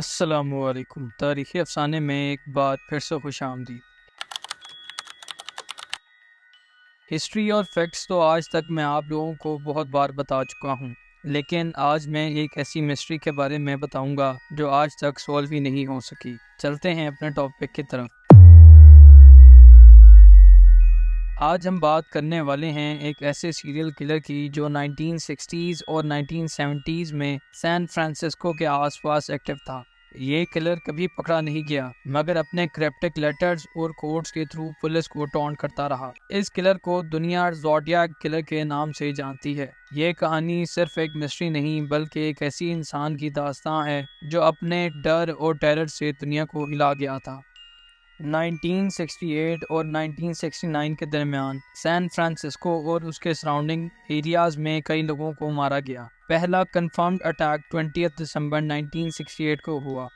السلام علیکم۔ تاریخی افسانے میں ایک بار پھر سے خوش آمدید۔ ہسٹری اور فیکٹس تو آج تک میں آپ لوگوں کو بہت بار بتا چکا ہوں، لیکن آج میں ایک ایسی مسٹری کے بارے میں بتاؤں گا جو آج تک سولو ہی نہیں ہو سکی۔ چلتے ہیں اپنے ٹاپک کی طرف۔ آج ہم بات کرنے والے ہیں ایک ایسے سیریل کلر کی جو 1960s اور 1970s میں سین فرانسسکو کے آس پاس ایکٹیو تھا۔ یہ کلر کبھی پکڑا نہیں گیا مگر اپنے کریپٹک لیٹرز اور کوڈز کے تھرو پولیس کو ٹونٹ کرتا رہا۔ اس کلر کو دنیا زوڈیاک کلر کے نام سے جانتی ہے۔ یہ کہانی صرف ایک مسٹری نہیں بلکہ ایک ایسی انسان کی داستان ہے جو اپنے ڈر اور ٹیرر سے دنیا کو ہلا گیا تھا۔ 1968 اور 1969 کے درمیان سین فرانسسکو اور اس کے سراؤنڈنگ ایریاز میں کئی لوگوں کو مارا گیا۔ پہلا کنفرمڈ اٹیک 20 دسمبر 1968 کو ہوا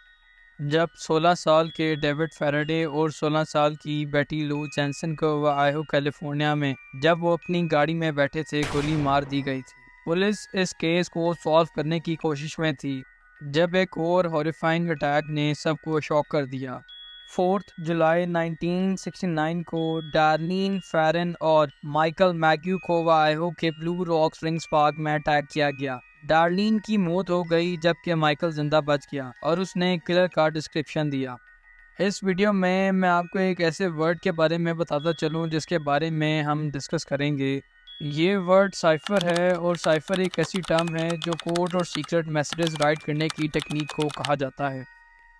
جب 16 سال کے ڈیوڈ فیراڈے اور 16 سال کی بیٹی لو جینسن کو اوہایو کیلیفورنیا میں جب وہ اپنی گاڑی میں بیٹھے تھے گولی مار دی گئی تھی۔ پولیس اس کیس کو سالو کرنے کی کوشش میں تھی جب ایک اور ہاریفائنگ اٹیک نے سب کو شاک کر دیا۔ 4 جولائی 1969 کو ڈارلین فیرن اور مائیکل میگیو کو اوہایو کے بلو راک اسپرنگز پارک میں اٹیک کیا گیا۔ ڈارلین کی موت ہو گئی جبکہ مائیکل زندہ بچ گیا اور اس نے کلر کا ڈسکرپشن دیا۔ اس ویڈیو میں آپ کو ایک ایسے ورڈ کے بارے میں بتاتا چلوں جس کے بارے میں ہم ڈسکس کریں گے۔ یہ ورڈ سائفر ہے اور سائفر ایک ایسی ٹرم ہے جو کوڈ اور سیکرٹ میسیجز رائٹ کرنے کی ٹیکنیک کو کہا جاتا ہے۔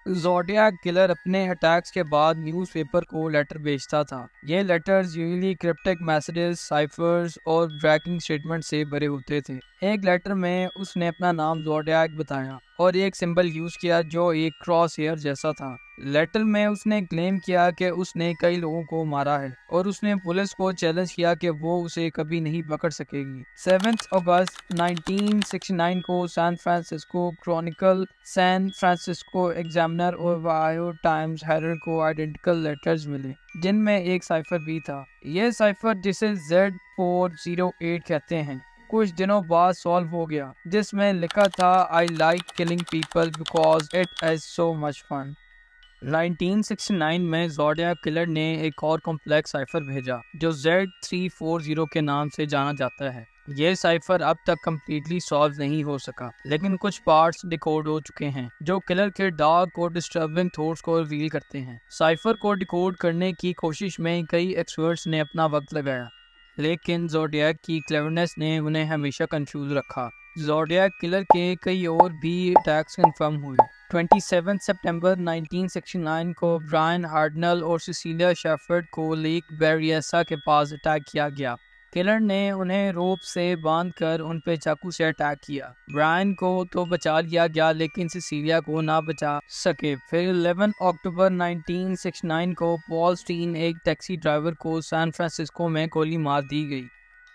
زوڈیاک کلر اپنے اٹیکس کے بعد نیوز پیپر کو لیٹر بھیجتا تھا۔ یہ letters usually cryptic messages, ciphers اور ٹریکنگ سٹیٹمنٹ سے بھرے ہوتے تھے۔ ایک لیٹر میں اس نے اپنا نام زوڈیاک بتایا اور ایک سمبل یوز کیا جو ایک کراس ہیئر جیسا تھا۔ لیٹر میں اس نے کلیم کیا کہ اس نے کئی لوگوں کو مارا ہے اور اس نے پولیس کو چیلنج کیا کہ وہ اسے کبھی نہیں پکڑ سکے گی۔ 7 اگست 1969 کو San Francisco chronicle, San Francisco examiner اور اوہایو ٹائمز ہیرلڈ کو آئیڈینٹیکل لیٹرز ملے جن میں ایک سائفر بھی تھا۔ یہ سائفر جسے Z408 کہتے ہیں کچھ دنوں بعد سالو ہو گیا، جس میں لکھا تھا I like killing people because it is so much fun۔ 1969 میں زوڈیاک کلر نے ایک اور کمپلیکس سائفر بھیجا جو Z340 کے نام سے جانا جاتا ہے۔ یہ سائفر اب تک کمپلیٹلی سالو نہیں ہو سکا لیکن کچھ پارٹس ڈیکوڈ ہو چکے ہیں جو کلر کے ڈارک اور ڈسٹربنگ تھاٹس کو ریویل کرتے ہیں۔ سائفر کو ڈیکوڈ کرنے کی کوشش میں کئی ایکسپرٹس نے اپنا وقت لگایا لیکن زوڈیاک کی کلیورنس نے انہیں ہمیشہ کنفیوز رکھا۔ زوڈیاک کلر کے کئی اور بھی اٹیکس کنفرم ہوئے۔ 27 سپٹمبر 1969 کو برائن ہارڈنل اور سیسیلیا شیفرڈ کو لیک بیریسا کے پاس اٹیک کیا گیا۔ کلر نے انہیں روپ سے باندھ کر ان پہ چاقو سے اٹیک کیا۔ برائن کو تو بچا لیا گیا لیکن سیسیلیا کو نہ بچا سکے۔ پھر 11 اکتوبر 1969 کو پال سٹین ایک ٹیکسی ڈرائیور کو سان فرانسسکو میں گولی مار دی گئی۔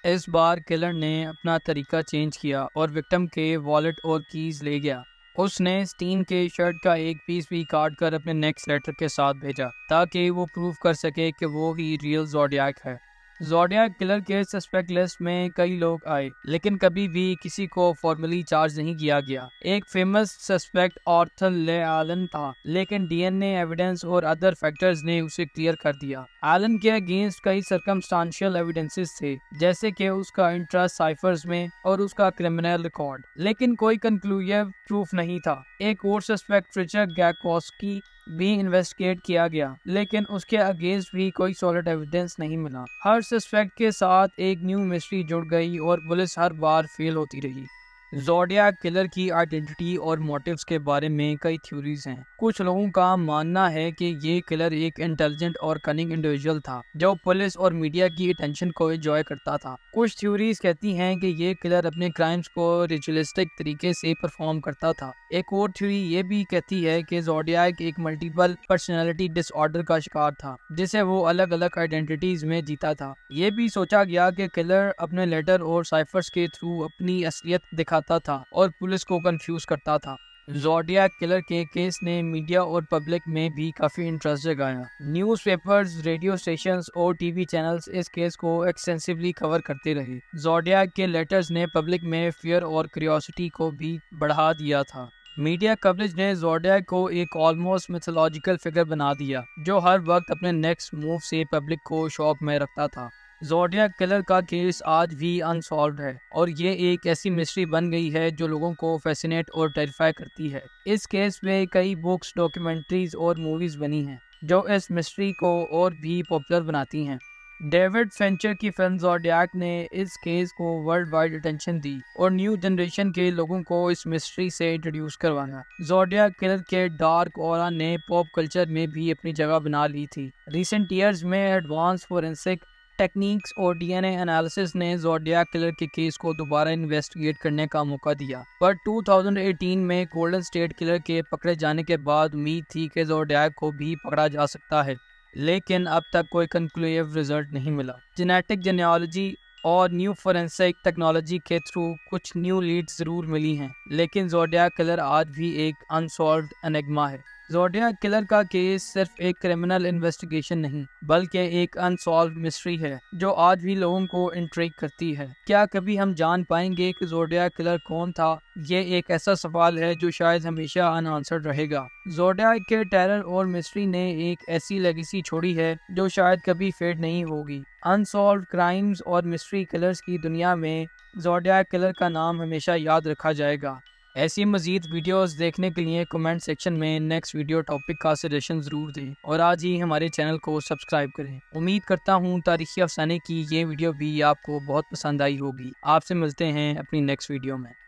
اس بار کلر نے اپنا طریقہ چینج کیا اور وکٹم کے والیٹ اور کیز لے گیا۔ اس نے سٹین کے شرٹ کا ایک پیس بھی کاٹ کر اپنے نیکسٹ لیٹر کے ساتھ بھیجا تاکہ وہ پروف کر سکے کہ وہ ہی ریئل زوڈیاک ہے۔ زوڈیاک کلر کے سسپیکٹ لسٹ میں کئی لوگ آئے لیکن کبھی بھی کسی کو فارملی چارج نہیں کیا گیا۔ ایک فیمس سسپیکٹ آرتھر لے آلن تھا لیکن ڈی این اے ایویڈنس اور ادر فیکٹرز نے اسے کلیئر کر دیا۔ آلن کے اگینسٹ کئی سرکمسٹانشل ایویڈنسز تھے جیسے کہ اس کا انٹرسٹ سائفرز میں اور اس کا کرمنل ریکارڈ، لیکن کوئی کنکلوسیو پروف نہیں تھا۔ ایک اور سسپیکٹ رچرڈ گیکوسکی بھی انویسٹیگیٹ کیا گیا لیکن اس کے اگینسٹ بھی کوئی سالڈ ایویڈنس نہیں ملا۔ ہر سسپیکٹ کے ساتھ ایک نیو مسٹری جڑ گئی اور پولیس ہر بار فیل ہوتی رہی۔ زوڈیاک کلر کی آئیڈینٹی اور موٹیوز کے بارے میں کئی تھیوریز ہیں۔ کچھ لوگوں کا ماننا ہے کہ یہ کلر ایک انٹیلیجنٹ اور کننگ انڈیویجول تھا جو پولیس اور میڈیا کی اٹینشن کو انجوائے کرتا تھا۔ کچھ تھیوریز کہتی ہیں کہ یہ کلر اپنے کرائمز کو ریچولیسٹک طریقے سے پرفارم کرتا تھا۔ ایک اور تھیوری یہ بھی کہتی ہے کہ زوڈیاک ایک ملٹیپل پرسنالٹی ڈس آرڈر کا شکار تھا جسے وہ الگ الگ آئیڈینٹیز میں جیتا تھا۔ یہ بھی سوچا گیا کہ کلر اپنے لیٹر اور سائفرز کے تھرو اپنی اصلیت دکھاتا تھا اور پولیس کو کنفیوز کرتا تھا۔ زوڈیاک کلر کے کیس نے میڈیا اور پبلک میں بھی کافی انٹرسٹ جگایا۔ نیوز پیپرز، ریڈیو اسٹیشنز اور ٹی وی چینلز اس کیس کو ایکسٹینسولی کور کرتے رہے۔ زوڈیاک کے لیٹرز نے پبلک میں فیئر اور کیوریوسٹی کو بھی بڑھا دیا تھا۔ میڈیا کوریج نے زوڈیاک کو ایک آلموسٹ میتھولوجیکل فگر بنا دیا جو ہر وقت اپنے نیکسٹ موو سے پبلک کو شوق میں رکھتا تھا۔ زوڈیاک کلر کا کیس آج بھی انسالوڈ ہے اور یہ ایک ایسی مسٹری بن گئی ہے جو لوگوں کو فیسینیٹ اور ٹیریفائی کرتی ہے۔ اس کیس پہ کئی بکس، ڈاکیومنٹریز اور موویز بنی ہیں جو اس مسٹری کو اور بھی پاپولر بناتی ہیں۔ ڈیوڈ فینچر کی فلم زوڈیاک نے اس کیس کو ورلڈ وائڈ اٹینشن دی اور نیو جنریشن کے لوگوں کو اس مسٹری سے انٹروڈیوس کروایا۔ زوڈیاک کلر کے ڈارک اورا نے پاپ کلچر میں بھی اپنی جگہ بنا لی تھی۔ ریسنٹ ایئرز میں ایڈوانس فورینسک ٹیکنیکس اور ڈی این اے انالیسس نے زوڈیاک کلر کے کیس کو دوبارہ انویسٹیگیٹ کرنے کا موقع دیا، پر 2018 میں گولڈن اسٹیٹ کلر کے پکڑے جانے کے بعد امید تھی کہ زوڈیاک کو بھی پکڑا جا سکتا ہے، لیکن اب تک کوئی کنکلوسیو رزلٹ نہیں ملا۔ جینیٹک جینیالوجی اور نیو فورینسک ٹیکنالوجی کے تھرو کچھ نیو لیڈز ضرور ملی ہیں، لیکن زوڈیاک کلر آج بھی ایک انسالوڈ انگما ہے۔ زوڈیاک کلر کا کیس صرف ایک کرمنل انویسٹیگیشن نہیں بلکہ ایک انسالوڈ مسٹری ہے جو آج بھی لوگوں کو انٹریگ کرتی ہے۔ کیا کبھی ہم جان پائیں گے کہ زوڈیاک کلر کون تھا؟ یہ ایک ایسا سوال ہے جو شاید ہمیشہ ان آنسرڈ رہے گا۔ زوڈیاک کے ٹیرر اور مسٹری نے ایک ایسی لیگیسی چھوڑی ہے جو شاید کبھی فیڈ نہیں ہوگی۔ انسالوڈ کرائمز اور مسٹری کلرز کی دنیا میں زوڈیاک کلر کا نام ہمیشہ یاد رکھا جائے گا۔ ایسی مزید ویڈیوز دیکھنے کے لیے کمنٹ سیکشن میں نیکسٹ ویڈیو ٹاپک کا سجیشن ضرور دیں اور آج ہی ہمارے چینل کو سبسکرائب کریں۔ امید کرتا ہوں تاریخی افسانے کی یہ ویڈیو بھی آپ کو بہت پسند آئی ہوگی۔ آپ سے ملتے ہیں اپنی نیکسٹ ویڈیو میں۔